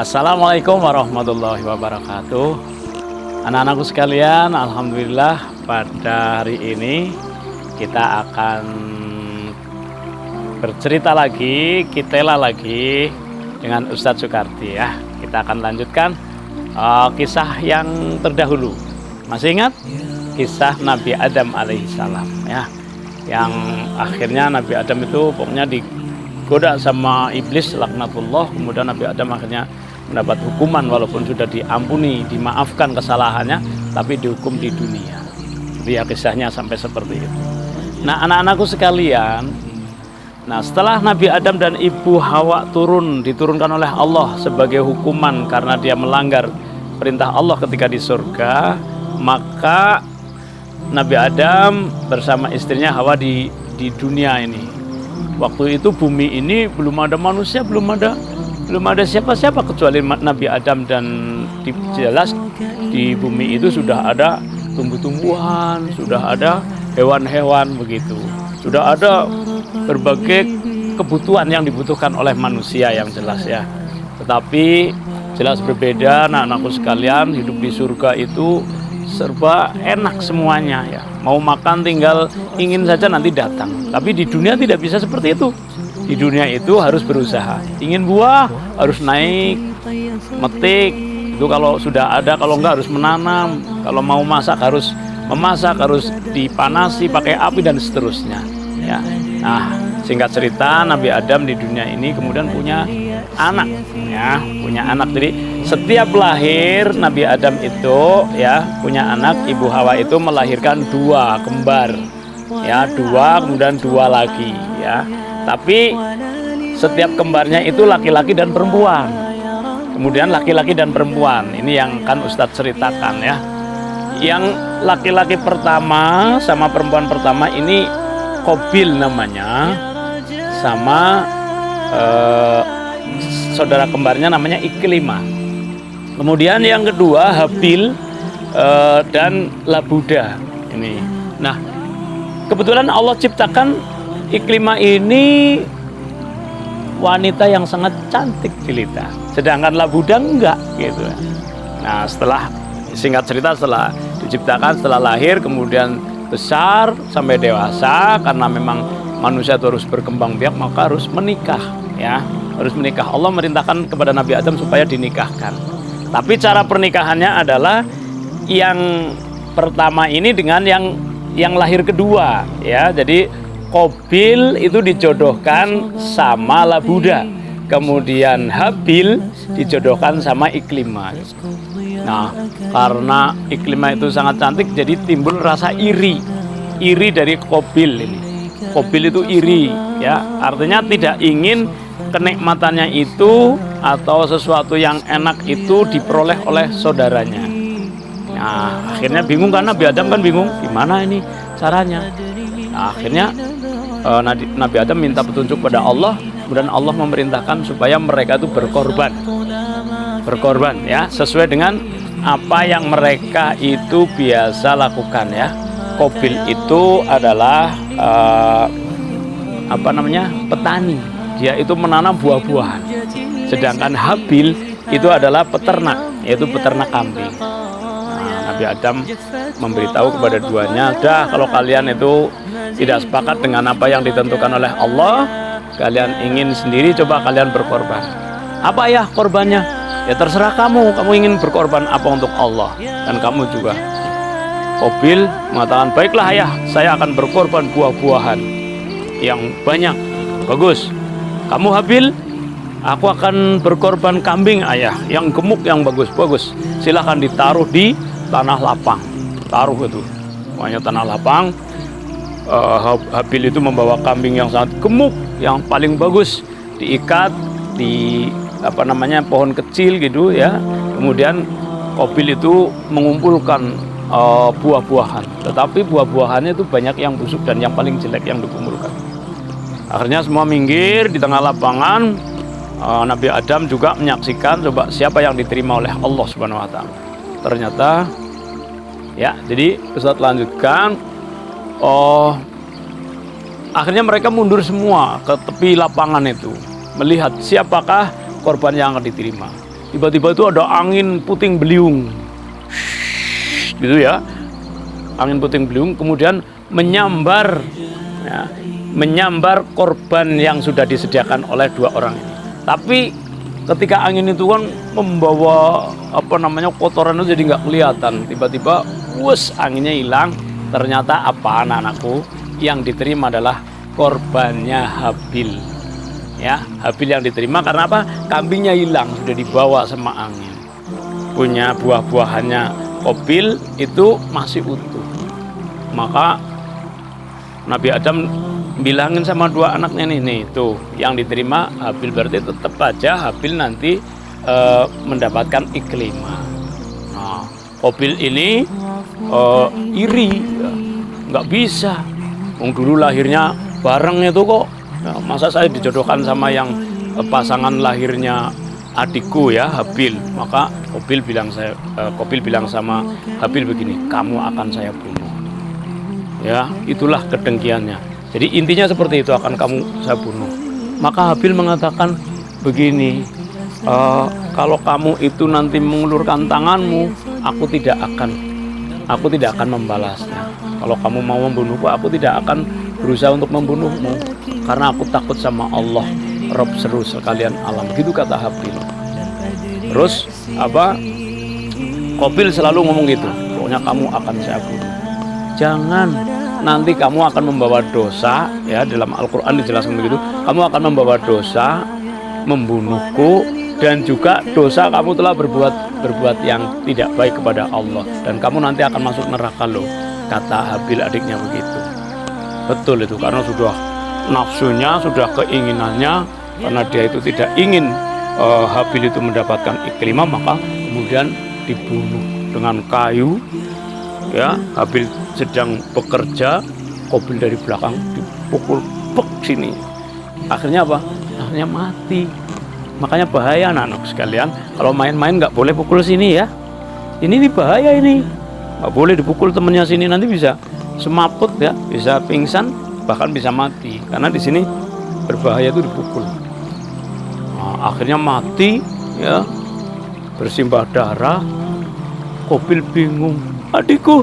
Assalamualaikum warahmatullahi wabarakatuh. Anak-anakku sekalian, alhamdulillah pada hari ini kita akan bercerita lagi, kitela lagi dengan Ustadz Sukarti ya. Kita akan lanjutkan kisah yang terdahulu. Masih ingat kisah Nabi Adam alaihissalam ya, yang akhirnya Nabi Adam itu pokoknya digoda sama iblis laknatullah, kemudian Nabi Adam akhirnya mendapat hukuman walaupun sudah diampuni, dimaafkan kesalahannya, tapi dihukum di dunia. Dia kisahnya sampai seperti itu. Nah, anak-anakku sekalian, nah setelah Nabi Adam dan Ibu Hawa diturunkan oleh Allah sebagai hukuman karena dia melanggar perintah Allah ketika di surga, maka Nabi Adam bersama istrinya Hawa di dunia ini. Waktu itu bumi ini belum ada manusia, belum ada siapa-siapa kecuali Nabi Adam, dan jelas di bumi itu sudah ada tumbuh-tumbuhan, sudah ada hewan-hewan begitu. Sudah ada berbagai kebutuhan yang dibutuhkan oleh manusia yang jelas ya. Tetapi jelas berbeda anak-anakku sekalian, hidup di surga itu serba enak semuanya ya. Mau makan tinggal ingin saja nanti datang. Tapi di dunia tidak bisa seperti itu. Di dunia itu harus berusaha. Ingin buah harus naik, metik. Itu kalau sudah ada, kalau enggak harus menanam. Kalau mau masak harus memasak, harus dipanasi pakai api dan seterusnya. Ya. Nah, singkat cerita Nabi Adam di dunia ini kemudian punya anak, ya, punya anak. Jadi setiap lahir Nabi Adam itu ya punya anak, Ibu Hawa itu melahirkan dua kembar, ya, dua kemudian dua lagi, ya. Tapi setiap kembarnya itu laki-laki dan perempuan. Kemudian laki-laki dan perempuan. Ini yang kan Ustadz ceritakan ya. Yang laki-laki pertama sama perempuan pertama ini Qabil namanya, sama saudara kembarnya namanya Iklimah. Kemudian yang kedua Habil dan Labuda ini. Nah, kebetulan Allah ciptakan Iklimah ini wanita yang sangat cantik jelita, sedangkan Labuda enggak gitu. Nah, setelah singkat cerita, setelah diciptakan, setelah lahir kemudian besar sampai dewasa, karena memang manusia itu harus berkembang biak, maka harus menikah ya, harus menikah. Allah merintahkan kepada Nabi Adam supaya dinikahkan. Tapi cara pernikahannya adalah yang pertama ini dengan yang lahir kedua ya. Jadi Qabil itu dijodohkan sama Labuda, kemudian Habil dijodohkan sama Iklimah. Nah, karena Iklimah itu sangat cantik, jadi timbul rasa iri dari Qabil ini. Qabil itu iri, ya, artinya tidak ingin kenikmatannya itu atau sesuatu yang enak itu diperoleh oleh saudaranya. Nah, akhirnya bingung, karena Nabi Adam kan bingung gimana ini caranya. Nah, akhirnya Nabi Adam minta petunjuk pada Allah, kemudian Allah memerintahkan supaya mereka itu berkorban ya, sesuai dengan apa yang mereka itu biasa lakukan ya. Qabil itu adalah petani, dia itu menanam buah-buahan, sedangkan Habil itu adalah peternak, yaitu peternak kambing. Nabi Adam memberitahu kepada duanya, dah kalau kalian itu tidak sepakat dengan apa yang ditentukan oleh Allah, kalian ingin sendiri, coba kalian berkorban. Apa ya korbannya? Ya terserah kamu ingin berkorban apa untuk Allah dan kamu juga. Qabil mengatakan, baiklah ayah, saya akan berkorban buah-buahan yang banyak. Bagus. Kamu Habil, aku akan berkorban kambing ayah, yang gemuk, yang bagus. Silahkan ditaruh di tanah lapang. Taruh itu, pokoknya tanah lapang. Habil itu membawa kambing yang sangat gemuk, yang paling bagus, diikat di pohon kecil gitu ya. Kemudian Qabil itu mengumpulkan buah-buahan, tetapi buah-buahannya itu banyak yang busuk dan yang paling jelek yang dikumpulkan. Akhirnya semua minggir di tengah lapangan. Nabi Adam juga menyaksikan, coba siapa yang diterima oleh Allah Subhanahu wa taala. Ternyata ya, jadi Ustadz lanjutkan. Akhirnya mereka mundur semua ke tepi lapangan itu, melihat siapakah korban yang akan diterima. tiba-tiba itu ada angin puting beliung, gitu ya, angin puting beliung, kemudian menyambar, ya, menyambar korban yang sudah disediakan oleh dua orang ini. Tapi ketika angin itu kan membawa kotoran itu jadi nggak kelihatan. Tiba-tiba, anginnya hilang. Ternyata apa, anak-anakku, yang diterima adalah korbannya Habil. Ya, Habil yang diterima karena apa? Kambingnya hilang, sudah dibawa sama angin. Punya buah-buahannya Qabil itu masih utuh. Maka Nabi Adam bilangin sama dua anaknya nih, tuh yang diterima Habil, berarti tetap aja Habil nanti mendapatkan iklimah. Nah, Qabil ini iri, nggak bisa. Dulu lahirnya bareng itu kok. Ya, masa saya dijodohkan sama yang pasangan lahirnya adikku ya, Habil. Maka Qabil bilang sama Habil begini, kamu akan saya bunuh. Ya, itulah kedengkiannya. Jadi intinya seperti itu, akan saya bunuh. Maka Habil mengatakan begini, kalau kamu itu nanti mengulurkan tanganmu, aku tidak akan membalasnya. Kalau kamu mau membunuhku, aku tidak akan berusaha untuk membunuhmu, karena aku takut sama Allah, Rob seru sekalian alam. Begitu kata Habil. Terus Qabil selalu ngomong gitu, pokoknya kamu akan saya bunuh. Jangan, nanti kamu akan membawa dosa, ya, dalam Al-Quran dijelaskan begitu, kamu akan membawa dosa membunuhku, dan juga dosa kamu telah berbuat yang tidak baik kepada Allah, dan kamu nanti akan masuk neraka loh, kata Habil adiknya begitu. Betul itu, karena sudah nafsunya, sudah keinginannya, karena dia itu tidak ingin Habil itu mendapatkan iklimah, maka kemudian dibunuh dengan kayu. Ya, Habil sedang bekerja, Qabil dari belakang dipukul sini. Akhirnya apa? Akhirnya mati. Makanya bahaya anak-anak sekalian, kalau main-main nggak boleh pukul sini ya. Ini bahaya ini. Nggak boleh dipukul temennya sini, nanti bisa semaput ya, bisa pingsan, bahkan bisa mati. Karena di sini berbahaya itu dipukul. Nah, akhirnya mati ya, bersimbah darah. Qabil bingung, adikku.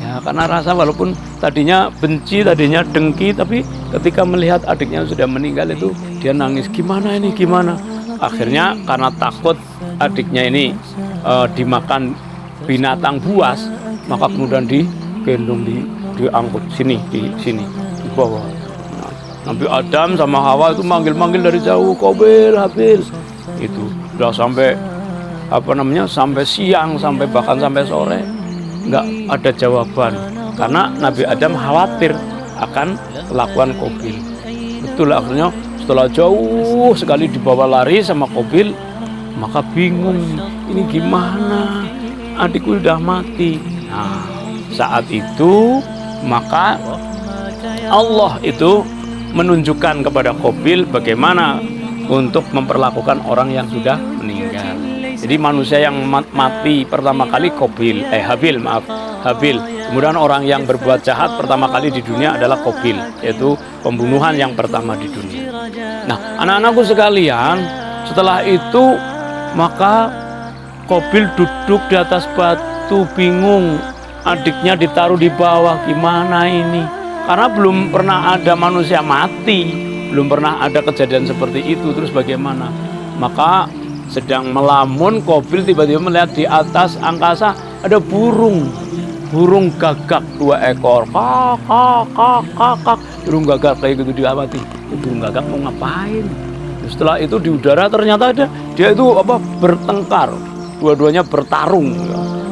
Ya, karena rasa walaupun tadinya benci, tadinya dengki, tapi ketika melihat adiknya sudah meninggal itu dia nangis, gimana ini, gimana. Akhirnya karena takut adiknya ini dimakan binatang buas, maka kemudian digendong, diangkut di sini di bawah. Nah, Nabi Adam sama Hawa itu manggil dari jauh, Qabil, Habil. Itu sudah sampai sampai siang, bahkan sampai sore nggak ada jawaban, karena Nabi Adam khawatir akan kelakuan Qabil. Betul, akhirnya setelah jauh sekali dibawa lari sama Qabil, maka bingung, ini gimana, adikku udah mati. Nah, saat itu maka Allah itu menunjukkan kepada Qabil bagaimana untuk memperlakukan orang yang sudah meninggal. Jadi manusia yang mati pertama kali Habil. Kemudian orang yang berbuat jahat pertama kali di dunia adalah Qabil, yaitu pembunuhan yang pertama di dunia. Nah, anak-anakku sekalian, setelah itu maka Qabil duduk di atas batu bingung, adiknya ditaruh di bawah, gimana ini? Karena belum pernah ada manusia mati, belum pernah ada kejadian seperti itu, terus bagaimana? Maka sedang melamun, Qabil tiba-tiba melihat di atas angkasa ada burung gagak 2 ekor, kak, burung gagak kayak gitu diamati. Burung gagak mau ngapain? Setelah itu di udara ternyata dia itu bertengkar, dua-duanya bertarung.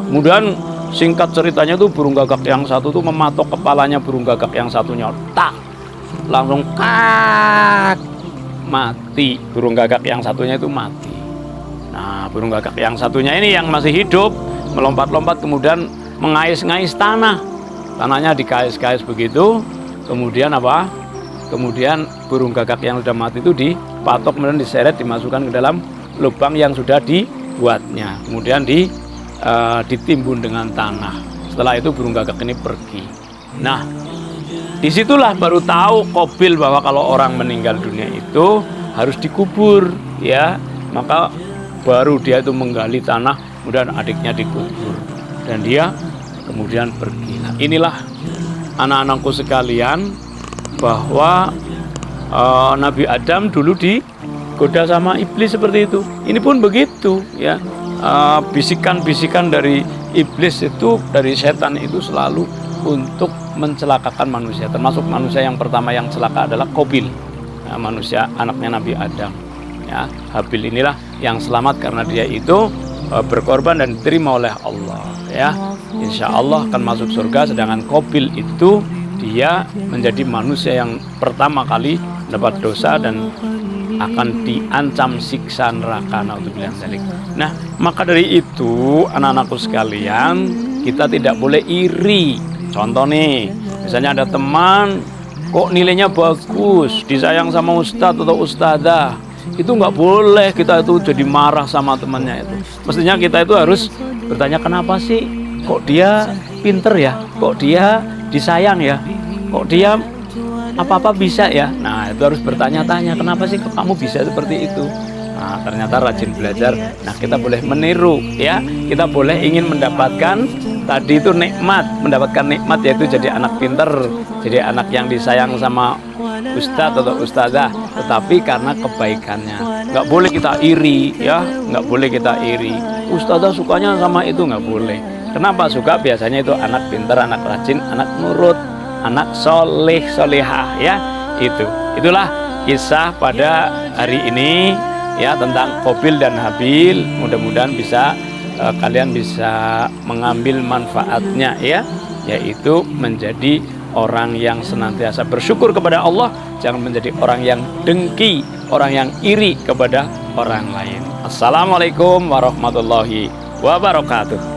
Kemudian singkat ceritanya tuh burung gagak yang satu tuh mematok kepalanya burung gagak yang satunya, langsung mati. Burung gagak yang satunya itu mati. Nah, burung gagak yang satunya ini yang masih hidup melompat-lompat, kemudian mengais-ngais tanahnya dikais-kais begitu. Kemudian kemudian burung gagak yang sudah mati itu dipatok, kemudian diseret, dimasukkan ke dalam lubang yang sudah dibuatnya, kemudian ditimbun dengan tanah. Setelah itu burung gagak ini pergi. Nah, disitulah baru tahu Qabil bahwa kalau orang meninggal dunia itu harus dikubur, ya. Maka baru dia itu menggali tanah, kemudian adiknya dikubur dan dia kemudian pergi. Nah, inilah anak-anakku sekalian, bahwa Nabi Adam dulu digoda sama iblis seperti itu. Ini pun begitu ya. Bisikan-bisikan dari iblis itu, dari setan itu selalu untuk mencelakakan manusia. Termasuk manusia yang pertama yang celaka adalah Qabil, manusia anaknya Nabi Adam. Ya, Habil inilah yang selamat karena dia itu berkorban dan diterima oleh Allah. Ya, insya Allah akan masuk surga. Sedangkan Qabil itu dia menjadi manusia yang pertama kali dapat dosa dan akan diancam siksa neraka. Nah, maka dari itu anak-anakku sekalian, kita tidak boleh iri. Contoh nih, misalnya ada teman kok nilainya bagus, disayang sama ustadz atau ustadzah, itu nggak boleh kita itu jadi marah sama temannya itu. Mestinya kita itu harus bertanya, kenapa sih kok dia pinter ya, kok dia disayang ya, kok dia apa-apa bisa ya. Nah, itu harus bertanya-tanya, kenapa sih kamu bisa seperti itu. Nah, ternyata rajin belajar. Nah, kita boleh meniru ya, kita boleh ingin mendapatkan tadi itu nikmat, mendapatkan nikmat yaitu jadi anak pinter, jadi anak yang disayang sama ustadz atau ustazah, tetapi karena kebaikannya. Nggak boleh kita iri ya, nggak boleh kita iri. Ustazah sukanya sama itu, nggak boleh. Kenapa suka? Biasanya itu anak pinter, anak rajin, anak nurut, anak soleh solehah ya. Itulah kisah pada hari ini ya, tentang Qabil dan Habil. Mudah-mudahan bisa kalian bisa mengambil manfaatnya ya, yaitu menjadi orang yang senantiasa bersyukur kepada Allah, jangan menjadi orang yang dengki, orang yang iri kepada orang lain. Assalamualaikum warahmatullahi wabarakatuh.